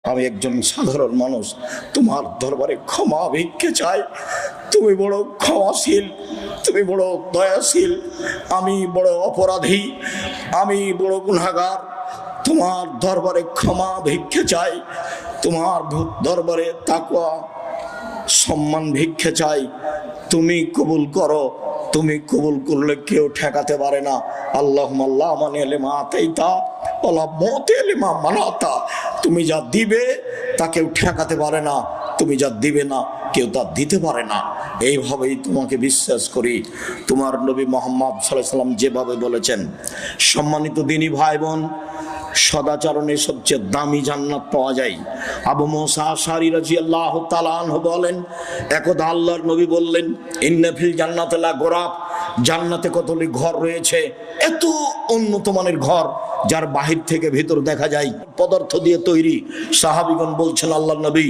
আমি একজন সাধারণ মানুষ, তোমার দরবারে ক্ষমা ভিক্ষে চাই। তুমি বড় ক্ষমাশীল, তুমি বড় দয়াশীল। আমি বড় অপরাধী, আমি বড় গুনাহগার। তোমার দরবারে ক্ষমা ভিক্ষে চাই, তোমার দরবারে তাকওয়া সম্মান ভিক্ষে চাই। তুমি কবুল করো, তুমি কবুল করলে কেউ ঠেকাতে পারে না। আল্লাহুম্মা লা মানি'a লিমা আতাইতা ওয়া লা মু'তি'a লিমা মানাতা। তুমি যা দিবে তা কেউ ঠেকাতে পারে না, তুমি যা দিবে না কেউ তা দিতে পারে না। এইভাবেই তোমাকে বিশ্বাস করি। তোমার নবী মুহাম্মদ সাল্লাল্লাহু আলাইহি ওয়াসাল্লাম যেভাবে বলেছেন, সম্মানিত দিনী ভাই বোন, সদাচরণে সবচেয়ে দামি জান্নাত পাওয়া যায়। আবু মুসা আশআরী রাদিয়াল্লাহু তাআলা আনহু বলেন, একদা আল্লাহর নবী বললেন, ইন্না ফিল জান্নাতি লা গুরাব, জান্নাতে কতগুলি ঘর রয়েছে, এত উন্নত মানের ঘর যার বাহির থেকে ভেতর দেখা যায় পদার্থ দিয়ে তৈরি। সাহাবীগণ বলছেন, আল্লাহর নবী,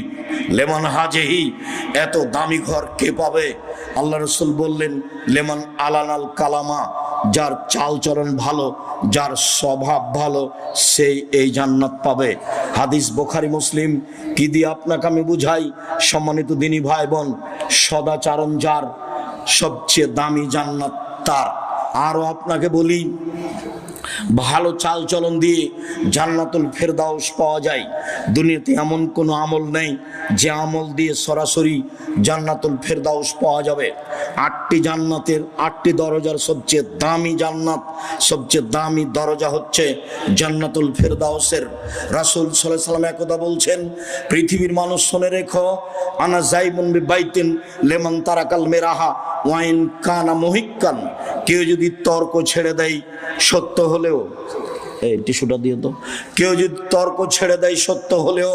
লেমান হাজেহি, এত দামি ঘর কে পাবে? আল্লাহ রাসূল বললেন, লেমান আলানাল কালামা, যার চালচরণ ভালো, যার স্বভাব ভালো, সেই এই জান্নাত পাবে। হাদিস বুখারী মুসলিম। কি দিয়ে আপনাকে আমি বুঝাই, সম্মানিত দিনী ভাই বোন, সদাচরণ যার, সবচেয়ে দামি জান্নাত তার। আরো আপনাকে বলি, ভালো চালচলন দিয়ে জান্নাতুল ফেরদাউস পাওয়া যায়। দুনিয়াতে এমন কোনো আমল নেই যে আমল দিয়ে সরাসরি জান্নাতুল ফেরদাউস পাওয়া যাবে। 8টি জান্নাতের 8টি দরজার সবচেয়ে দামি জান্নাত, সবচেয়ে দামি দরজা হচ্ছে জান্নাতুল ফেরদাউসের। রাসূল সাল্লাল্লাহু আলাইহি ওয়াসাল্লাম একদা বলছেন, পৃথিবীর মানুষ শুনে রেখো, আনা যাইবুন বিবাইতিন লিমান তারাকাল মিরাহা ওয়াইন কানা মুহিক্কান। কেউ যদি তর্ক ছেড়ে দেয় সত্য হলেও, এই টিস্যুটা দিয়ে তো, কেউ যদি তর্ক ছেড়ে দেয় সত্য হলেও,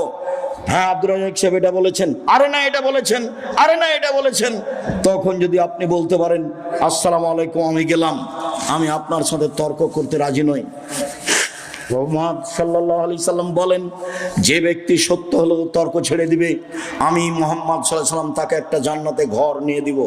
হ্যাঁ আব্দুর রাজ্জাক সাহেব এটা বলেছেন, আরে না এটা বলেছেন, আরে না এটা বলেছেন, তখন যদি আপনি বলতে পারেন, আসসালামু আলাইকুম, আমি গেলাম, আমি আপনার সাথে তর্ক করতে রাজি নই। মুহাম্মদ সাল্লাল্লাহু আলাইহি সাল্লাম বলেন, যে ব্যক্তি সত্য হলেও তর্ক ছেড়ে দিবে, আমি মুহাম্মদ সাল্লাল্লাহু আলাইহি সাল্লাম তাকে একটা জান্নাতে ঘর নিয়ে দিব।